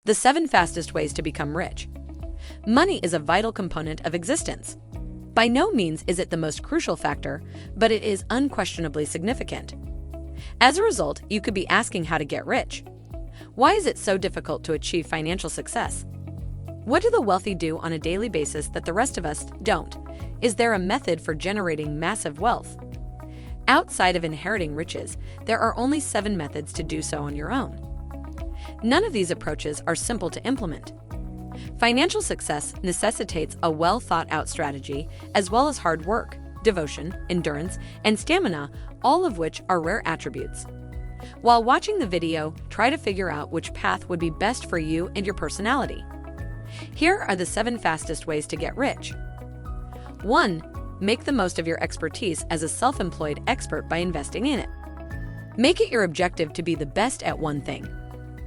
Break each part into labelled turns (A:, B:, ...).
A: The 7 fastest ways to become rich. Money is a vital component of existence. By no means is it the most crucial factor, but it is unquestionably significant. As a result, you could be asking how to get rich. Why is it so difficult to achieve financial success? What do the wealthy do on a daily basis that the rest of us don't? Is there a method for generating massive wealth? Outside of inheriting riches, there are only 7 methods to do so on your own. None of these approaches are simple to implement. Financial success necessitates a well-thought-out strategy, as well as hard work, devotion, endurance, and stamina, all of which are rare attributes. While watching the video, try to figure out which path would be best for you and your personality. Here are the 7 fastest ways to get rich. 1. Make the most of your expertise as a self-employed expert by investing in it. Make it your objective to be the best at one thing.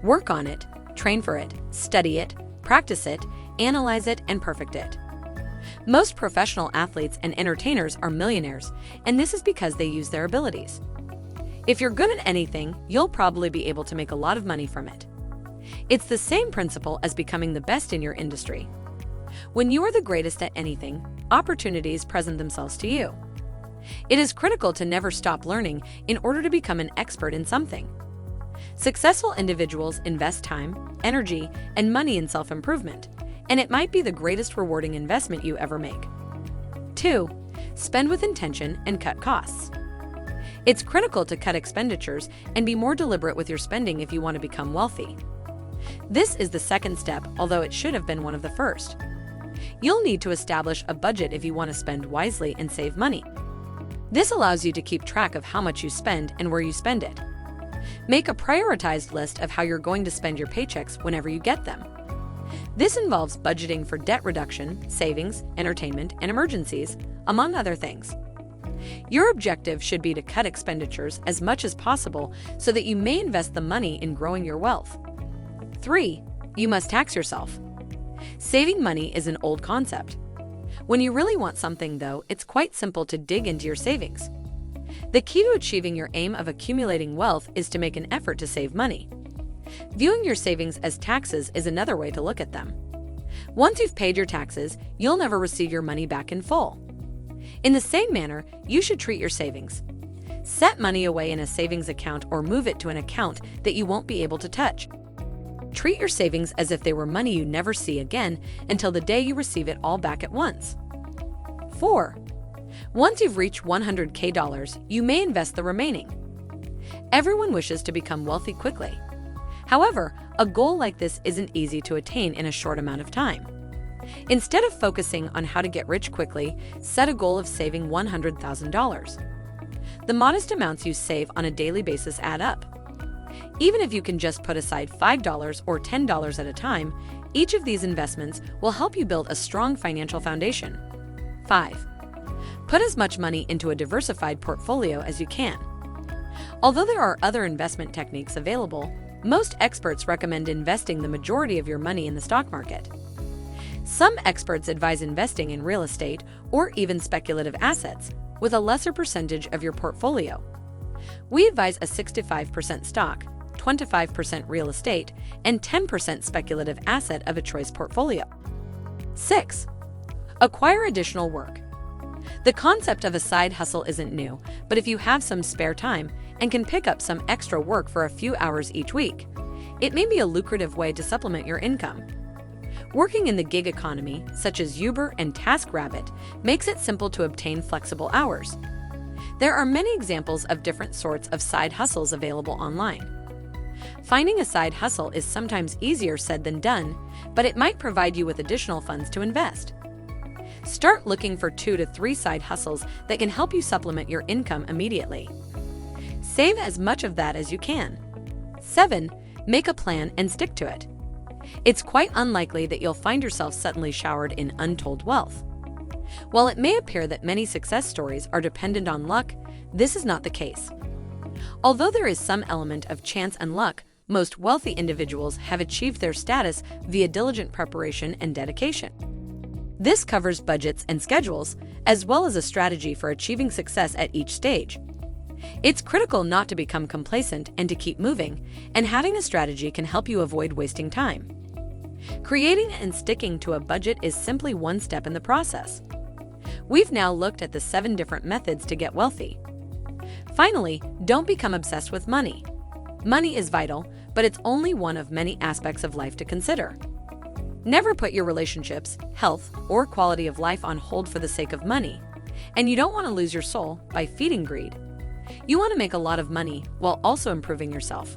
A: Work on it, train for it, study it, practice it, analyze it, and perfect it. Most professional athletes and entertainers are millionaires, and this is because they use their abilities. If you're good at anything, you'll probably be able to make a lot of money from it. It's the same principle as becoming the best in your industry. When you are the greatest at anything, opportunities present themselves to you. It is critical to never stop learning in order to become an expert in something. Successful individuals invest time, energy, and money in self-improvement, and it might be the greatest rewarding investment you ever make. 2. Spend with intention and cut costs. It's critical to cut expenditures and be more deliberate with your spending if you want to become wealthy. This is the second step, although it should have been one of the first. You'll need to establish a budget if you want to spend wisely and save money. This allows you to keep track of how much you spend and where you spend it. Make a prioritized list of how you're going to spend your paychecks whenever you get them. This involves budgeting for debt reduction, savings, entertainment, and emergencies, among other things. Your objective should be to cut expenditures as much as possible so that you may invest the money in growing your wealth. 3. You must tax yourself. Saving money is an old concept. When you really want something, though, it's quite simple to dig into your savings. The key to achieving your aim of accumulating wealth is to make an effort to save money. Viewing your savings as taxes is another way to look at them. Once you've paid your taxes, you'll never receive your money back in full. In the same manner, you should treat your savings. Set money away in a savings account or move it to an account that you won't be able to touch. Treat your savings as if they were money you never see again until the day you receive it all back at once. 4. Once you've reached $100K, you may invest the remaining. Everyone wishes to become wealthy quickly. However, a goal like this isn't easy to attain in a short amount of time. Instead of focusing on how to get rich quickly, set a goal of saving $100,000. The modest amounts you save on a daily basis add up. Even if you can just put aside $5 or $10 at a time, each of these investments will help you build a strong financial foundation. 5. Put as much money into a diversified portfolio as you can. Although there are other investment techniques available, most experts recommend investing the majority of your money in the stock market. Some experts advise investing in real estate or even speculative assets, with a lesser percentage of your portfolio. We advise a 65% stock, 25% real estate, and 10% speculative asset of a choice portfolio. 6. Acquire additional work. The concept of a side hustle isn't new, but if you have some spare time and can pick up some extra work for a few hours each week, it may be a lucrative way to supplement your income. Working in the gig economy, such as Uber and TaskRabbit, makes it simple to obtain flexible hours. There are many examples of different sorts of side hustles available online. Finding a side hustle is sometimes easier said than done, but it might provide you with additional funds to invest. Start looking for 2 to 3 side hustles that can help you supplement your income immediately. Save as much of that as you can. 7. Make a plan and stick to it. It's quite unlikely that you'll find yourself suddenly showered in untold wealth. While it may appear that many success stories are dependent on luck, this is not the case. Although there is some element of chance and luck, most wealthy individuals have achieved their status via diligent preparation and dedication. This covers budgets and schedules, as well as a strategy for achieving success at each stage. It's critical not to become complacent and to keep moving, and having a strategy can help you avoid wasting time. Creating and sticking to a budget is simply one step in the process. We've now looked at the 7 different methods to get wealthy. Finally, don't become obsessed with money. Money is vital, but it's only one of many aspects of life to consider. Never put your relationships, health, or quality of life on hold for the sake of money. And you don't want to lose your soul by feeding greed. You want to make a lot of money while also improving yourself.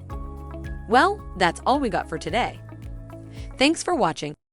A: Well, that's all we got for today. Thanks for watching.